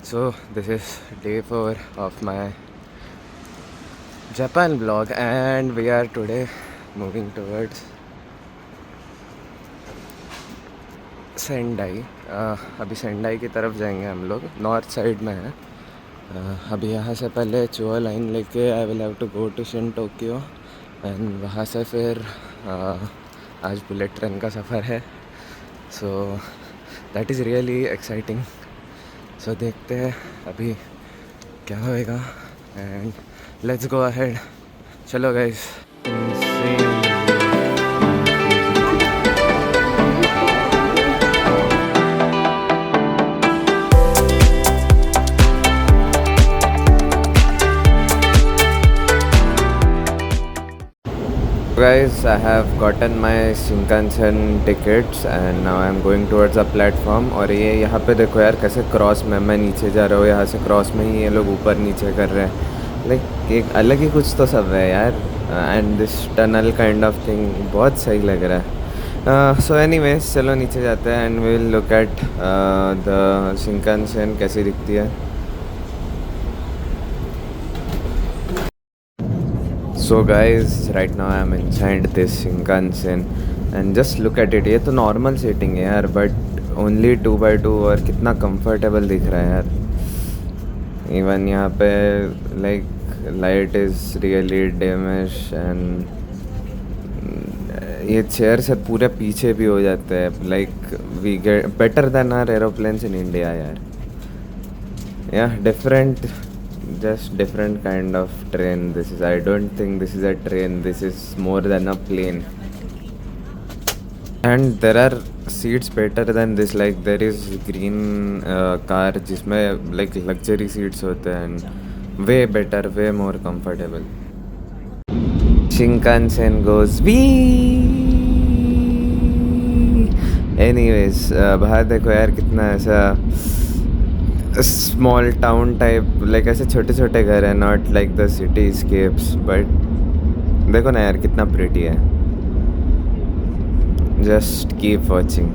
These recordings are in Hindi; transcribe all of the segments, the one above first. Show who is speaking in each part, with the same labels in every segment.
Speaker 1: So this is day 4 of my Japan vlog, and we are today moving towards Sendai. अभी सेंडाई की तरफ जाएंगे हम लोग. नॉर्थ साइड में है. अभी यहाँ से पहले चुआ लाइन लेके I will have to go to Shin Tokyo, and वहाँ से फिर आज बुलेट ट्रेन का सफ़र है. So that is really exciting. So देखते हैं अभी क्या होएगा, एंड लेट्स गो अहेड. चलो guys. Guys, I have gotten my Shinkansen tickets and now I am going towards a platform. और ये यहाँ पे देखो यार कैसे क्रॉस में मैं नीचे जा रहा हूँ, यहाँ से क्रॉस में ही ये लोग ऊपर नीचे कर रहे हैं. लाइक एक अलग ही कुछ तो सब है यार. And this tunnel kind of thing बहुत सही लग रहा है. सो एनीवेज चलो नीचे जाते हैं and we will look at the Shinkansen कैसी दिखती है. So guys, right now I am inside this Shinkansen and just look at it. ये तो नॉर्मल सीटिंग है यार, बट ओनली 2x2 और कितना कंफर्टेबल दिख रहा है यार. इवन यहाँ पे like light is really dimmish and ये चेयर से पूरे पीछे भी हो जाते हैं. Like we get better than our aeroplanes in India यार. Yeah different, just different kind of train. This is, I don't think this is a train, this is more than a plane. And there are seats better than this. Like there is green car जिसमें like luxury seats होते हैं and way better, way more comfortable. Shinkansen goes wee. Anyways, बाहर देखो यार कितना ऐसा स्मॉल टाउन टाइप, लाइक ऐसे छोटे छोटे घर हैं, not like the city scapes, but देखो ना यार कितना प्रिटी है. Just keep watching.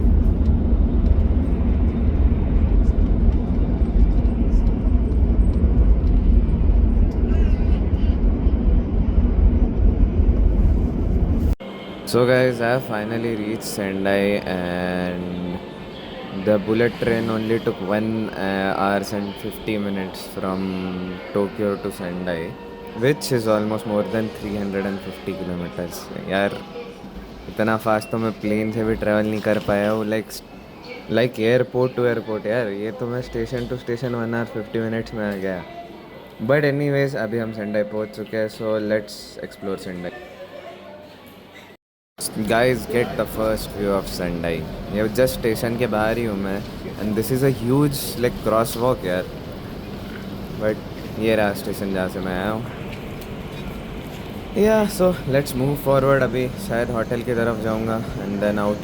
Speaker 1: So guys, I have finally reached Sendai and the bullet train only took 1 hours and 50 minutes from Tokyo to Sendai, which is almost more than 350 kilometers. यार इतना फास्ट तो मैं प्लेन से भी ट्रैवल नहीं कर पाया हूँ. लाइक एयरपोर्ट टू एयरपोर्ट यार. ये तो मैं station to station 1 hour 50 minutes में आ गया. बट एनीवेज अभी हम सेंडाई पहुँच चुके हैं. So let's explore Sendai. Guys get the first view of Sendai. ये जस्ट स्टेशन के बाहर ही हूँ मैं, and this is a huge like cross walk यार. बट ये रहा स्टेशन जहाँ से मैं आया हूँ. या सो लेट्स मूव फॉरवर्ड. अभी शायद होटल की तरफ जाऊँगा and then out.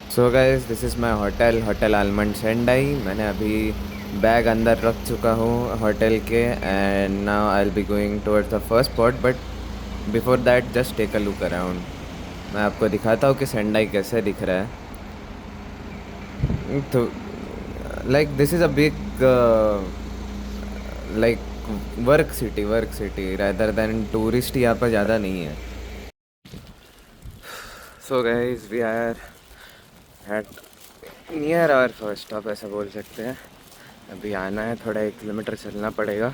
Speaker 1: So guys this is my hotel, hotel Almond Sendai. मैंने अभी बैग अंदर रख चुका हूँ होटल के, and now I will be going towards the first spot. But before that just take a look around. मैं आपको दिखाता हूँ कि सेंडाई कैसे दिख रहा है. तो like this is a big like work city rather than tourist. यहाँ पर ज़्यादा नहीं है. So guys we are at near our first stop, ऐसा बोल सकते हैं. अभी आना है, थोड़ा 1 किलोमीटर चलना पड़ेगा.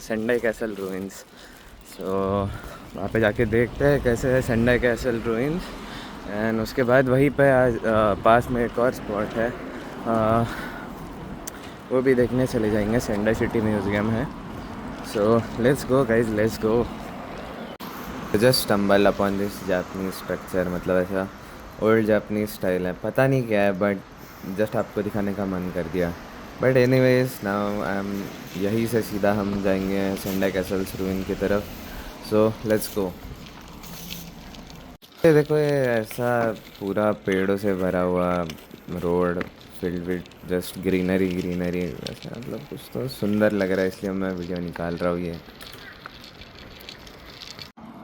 Speaker 1: Sendai castle ruins. सो वहाँ पे जाके देखते हैं कैसे है सेंडाई कैसल रूइंस, एंड उसके बाद वहीं पे आज पास में एक और स्पॉट है, वो भी देखने चले जाएंगे. सेंडाई सिटी म्यूज़ियम है. So let's go guys, let's go. Just stumble upon this Japanese structure. मतलब ऐसा ओल्ड जापनीज स्टाइल है, पता नहीं क्या है, बट जस्ट आपको दिखाने का मन कर दिया. But anyways now I am, यहीं से सीधा हम जाएंगे सेंडाई कैसल्स रूइन की तरफ. सो लेट्स गो. ये देखो ये ऐसा पूरा पेड़ों से भरा हुआ road filled with just greenery ऐसा, मतलब कुछ तो सुंदर लग रहा है, इसलिए मैं वीडियो निकाल रहा हूँ ये.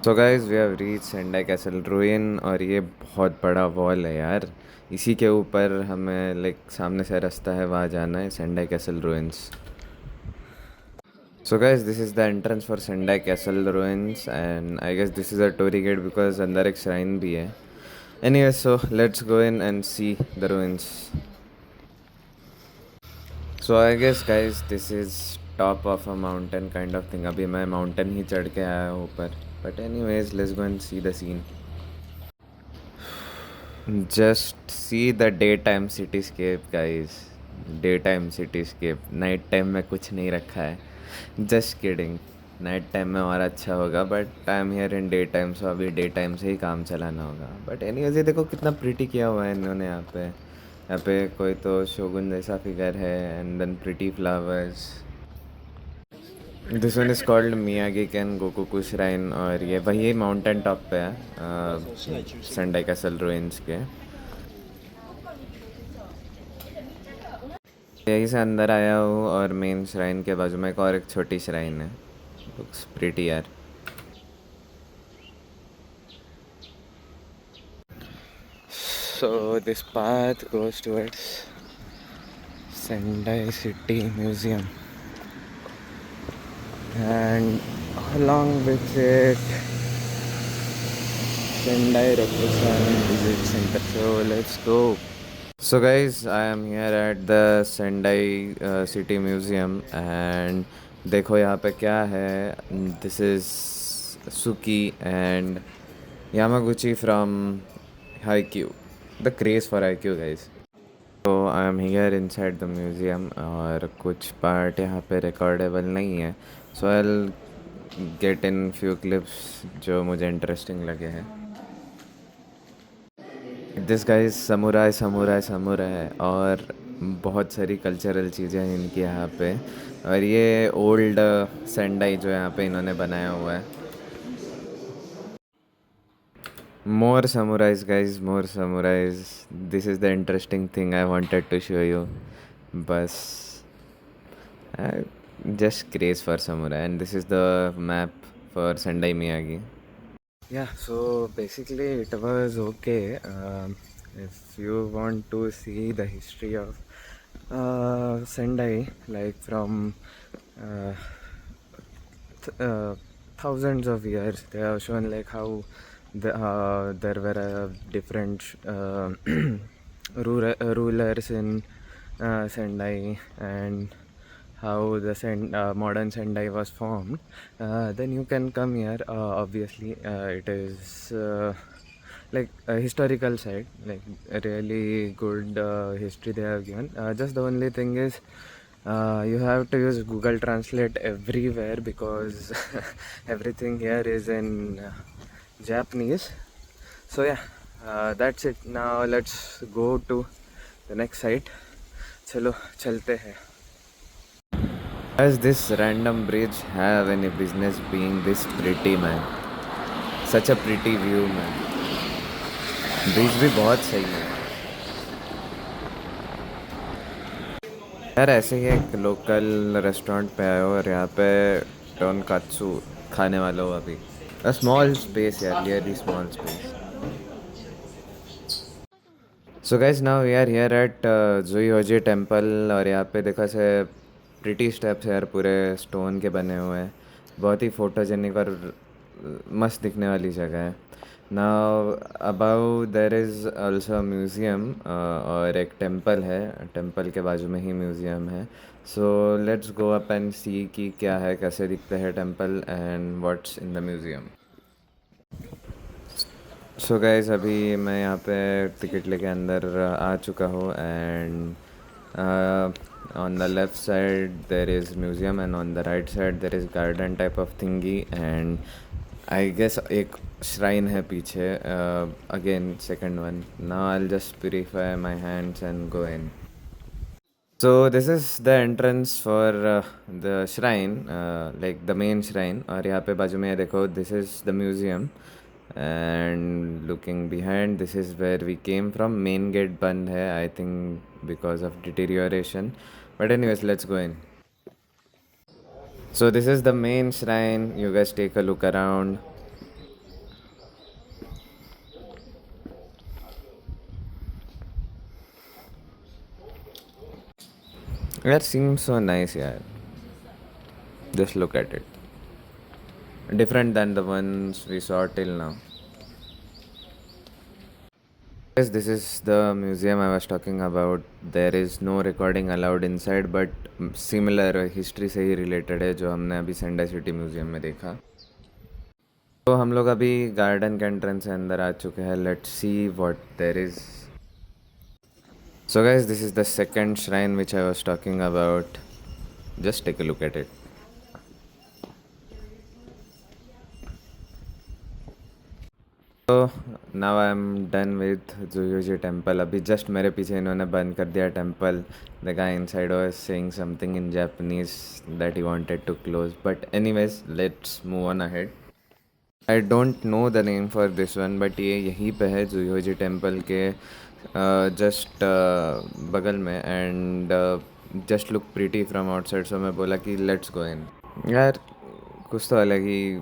Speaker 1: So guys we have reach Sendai castle ruin, और ये बहुत बड़ा वॉल है यार. इसी के ऊपर हमें लाइक सामने से रास्ता है, वहाँ जाना है, Sendai castle ruins. So guys, this is the entrance for Sendai Castle ruins, and I guess this is a torii gate because अंदर एक shrine भी है. Anyway, so let's go in and see the ruins. So I guess guys, this is top of a mountain kind of thing. अभी मैं mountain ही चढ़ के आया हूँ ऊपर. But anyways, let's go and see the scene. Just see the daytime cityscape guys. Daytime cityscape. Night time में कुछ नहीं रखा है. Just kidding. नाइट टाइम में और अच्छा होगा, but I am here in day time, so अभी डे टाइम से ही काम चलाना होगा. बट एनीवेज, ये देखो कितना प्रिटी किया हुआ है इन्होंने यहाँ पे कोई तो शोगुन जैसा फिगर है, and then pretty flowers. This one is called Miyagi Ken Gokoku shrine, और ये वही माउंटेन टॉप पे है सेंडाई कैसल रूइंस के. यहीं से अंदर आया हूँ, और मेन श्राइन के बाजू में एक छोटी श्राइन है. लुक्स प्रिटी यार. So this path goes towards Sendai City Museum, and along with it Sendai Rokusan Visit Center. So let's go. So guys, I am here at the Sendai City Museum, and देखो यहाँ पे क्या है. This is Suki and Yamaguchi from Haikyuu. The craze for Haikyuu guys. तो I am here inside the museum, और कुछ पार्ट यहाँ पे रिकॉर्डेबल नहीं है, so I will get in few clips जो मुझे इंटरेस्टिंग लगे हैं. This guys samurai samurai samurai, और बहुत सारी कल्चरल चीज़ें हैं इनकी यहाँ पे. और ये ओल्ड सेंडाई जो यहाँ पे इन्होंने बनाया हुआ है. More samurais guys, more samurais. This is the interesting thing I wanted to show you. Bus. Just craze for samurai, and this is the map for Sendai Miyagi. Yeah, so basically it was okay. If you want to see the history of Sendai, like from uh, thousands of years, they have shown like how there were different rulers in Sendai, and how the modern Sendai was formed. Then you can come here. Obviously, it is like a historical site, like a really good history they have given. Just the only thing is, you have to use Google Translate everywhere because everything here is in Japanese. So yeah, that's it. Now let's go to the next site. चलो चलते हैं. Does this random bridge have any business being this pretty, man? Such a pretty view, man. Bridge भी बहुत सही है यार. ऐसे ही एक लोकल रेस्टोरेंट पे आए हो, और यहाँ पे टोनकात्सु खाने वाला हो अभी. A small space, yeah, really small space. So guys, now we are here at Zuihoji Temple, और यहाँ पे देखो से प्रिटी स्टेप्स यार, पूरे स्टोन के बने हुए हैं. बहुत ही फोटोजेनिक और मस्त दिखने वाली जगह है. Now above there is also a museum, और एक टेम्पल है. टेम्पल के बाजू में ही म्यूज़ियम है. So let's go up and see कि क्या है, कैसे दिखते हैं temple, and what's in the museum. So guys, अभी मैं यहाँ पे टिकट लेके अंदर आ चुका हूँ, and on the left side there is museum, and on the right side there is garden type of thingy, and I guess एक श्राइन है पीछे. Again second one. Now I will just purify my hands and go in. So this is the entrance for the shrine, like the main shrine. और यहाँ पे बाजू में देखो, this is the museum, and looking behind, this is where we came from. Main gate बंद है, I think because of deterioration. But anyways, let's go in. So this is the main shrine. You guys take a look around. That seems so nice, yeah. Just look at it. Different than the ones we saw till now. Yes, this is the museum I was talking about. There is no recording allowed inside, but similar history से ही related है जो हमने अभी सेंडाई सिटी म्यूजियम में देखा. तो हम लोग अभी गार्डन के एंट्रेंस से अंदर आ चुके हैं. Let's see what there is. So guys, this is the second shrine which I was talking about. Just take a look at it. So now I'm done with Zuyoji temple. अभी just मेरे पीछे इन्होंने बंद कर दिया temple. The guy inside was saying something in Japanese that he wanted to close. But anyways, let's move on ahead. I don't know the name for this one, but ये यहीं पे है जुयोजी टेम्पल के जस्ट बगल में. And just look pretty from outside. So मैं बोला कि लेट्स गो इन. यार कुछ तो अलग ही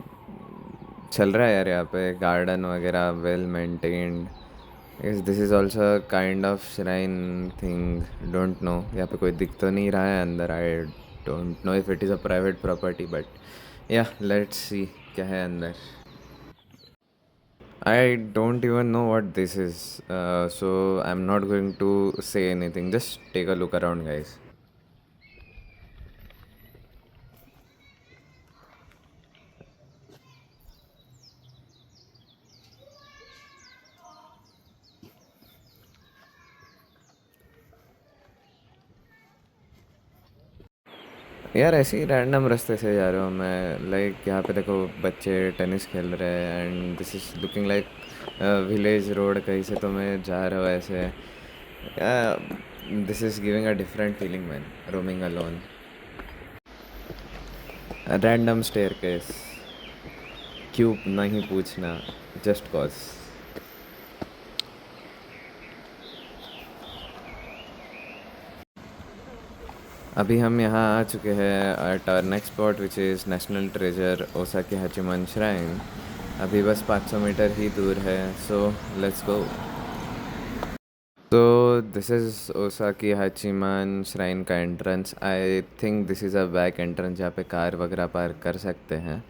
Speaker 1: चल रहा है यार यहाँ पे. गार्डन वगैरह well maintained. This is also kind of shrine thing. Don't know, यहाँ पे कोई दिख तो नहीं रहा है अंदर. आई don't know if it is a private property, but या लेट्स सी क्या है अंदर. I don't even know what this is, so I'm not going to say anything. Just take a look around, guys. यार ऐसे ही रैंडम रास्ते से जा रहा हूँ मैं. लाइक यहाँ पे देखो बच्चे टेनिस खेल रहे हैं. And this is looking like village road. कहीं से तो मैं जा रहा हूँ ऐसे. This is giving a different feeling man, roaming alone. Random staircase. क्यों नहीं पूछना, जस्ट कॉज. अभी हम यहाँ आ चुके हैं at our next spot which is national treasure Osaki Hachiman shrine. अभी बस 500 मीटर ही दूर है. So let's go. तो this is Osaki Hachiman shrine का entrance. I think this is a back entrance जहाँ पे कार वगैरह पार्क कर सकते हैं.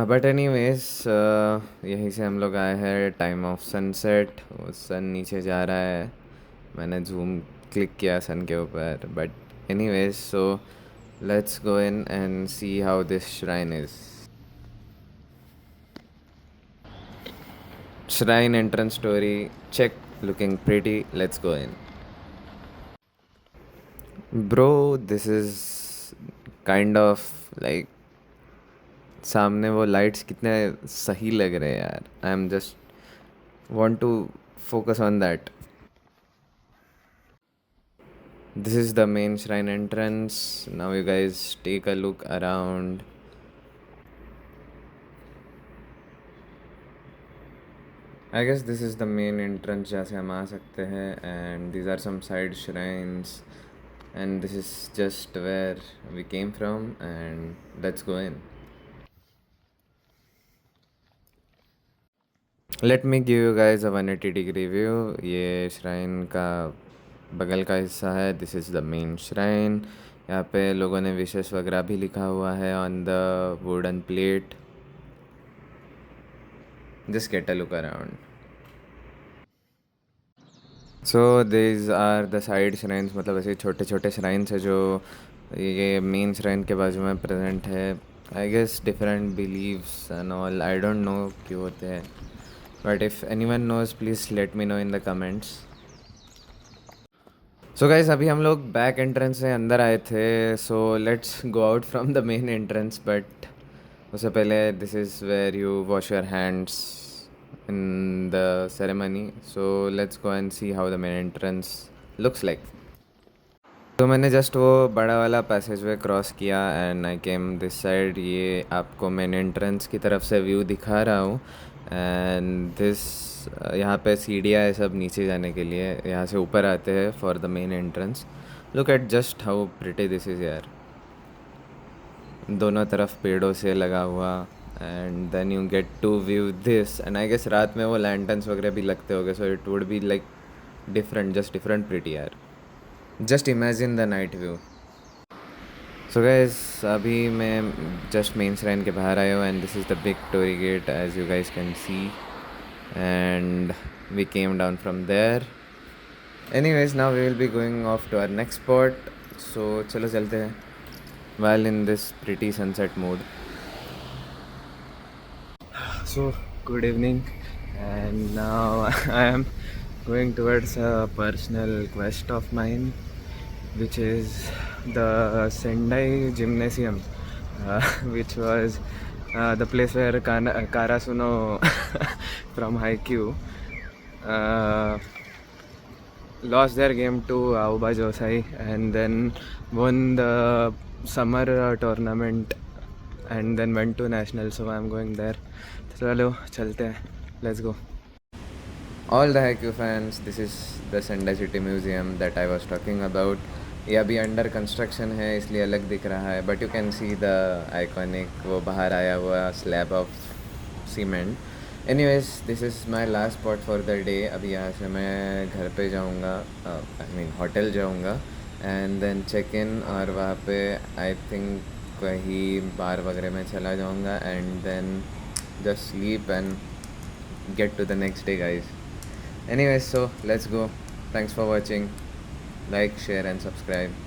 Speaker 1: बट एनीवेज यहीं से हम लोग आए हैं. Time of sunset. सन नीचे जा रहा है. मैंने जूम क्लिक किया सन के ऊपर. But anyways, so let's go in and see how this shrine is. Shrine entrance story check. Looking pretty. Let's go in. Bro, this is kind of like सामने वो लाइट्स कितने सही लग रहे हैं यार. I am just want to focus on that. This is the main shrine entrance. Now you guys take a look around. I guess this is the main entrance जहाँ से हम आ सकते हैं. And these are some side shrines. And this is just where we came from. And let's go in. Let me give you guys a 180 degree view. ये shrine का बगल का हिस्सा है. This is the main shrine. यहाँ पे लोगों ने विशेष वगैरह भी लिखा हुआ है on the wooden plate. Just get a look around. So these are the side shrines. मतलब ऐसे छोटे छोटे श्राइन्स है जो ये मेन श्राइन के बाजू में प्रेजेंट है. I guess different believes and all. I don't know क्यों होते हैं. But if anyone knows please let me know in the comments. So guys अभी हम लोग बैक एंट्रेंस से अंदर आए थे. So let's go out from the main entrance. But उससे पहले this is where you wash your hands in the ceremony. So let's go and see how the main entrance looks like. तो मैंने जस्ट वो बड़ा वाला पैसेज वे क्रॉस किया and I came this side. ये आपको मेन एंट्रेंस की तरफ से व्यू दिखा रहा हूँ. एंड दिस यहाँ पे सीढ़ियाँ है सब नीचे जाने के लिए. यहाँ से ऊपर आते हैं for the main entrance. Look at just how pretty this is यार. दोनों तरफ पेड़ों से लगा हुआ. And then you get to view this. And I guess रात में वो लैंटर्न्स वगैरह भी लगते होंगे. So it would be like different, just different pretty यार. Just imagine the night view. So guys, अभी मैं जस्ट मेन श्राइन के बाहर आया हूँ, and this is the big torii gate as you guys can see, and we came down from there. Anyways, now we will be going off to our next spot. So चलो चलते हैं while in this pretty sunset mood. So, good evening, and now I am going towards a personal quest of mine, which is the Sendai Gymnasium, which was the place where Karasuno from Haikyuu uh, lost their game to Aoba Josai, and then won the summer tournament, and then went to national. So I'm going there. चलो चलते हैं. Let's go. All the Haikyuu fans, this is the Sendai City Museum that I was talking about. ये अभी अंडर कंस्ट्रक्शन है इसलिए अलग दिख रहा है, but you can see the iconic वो बाहर आया हुआ slab of cement. Anyways, this is my last spot for the day. अभी यहाँ से मैं घर पे जाऊँगा, आई मीन होटल जाऊँगा, एंड देन चेक इन, और वहाँ पे आई थिंक कहीं बार वगैरह में चला जाऊँगा, and then just sleep and get to the next day, guys. Anyways, so let's go. Thanks for watching. Like, share and subscribe.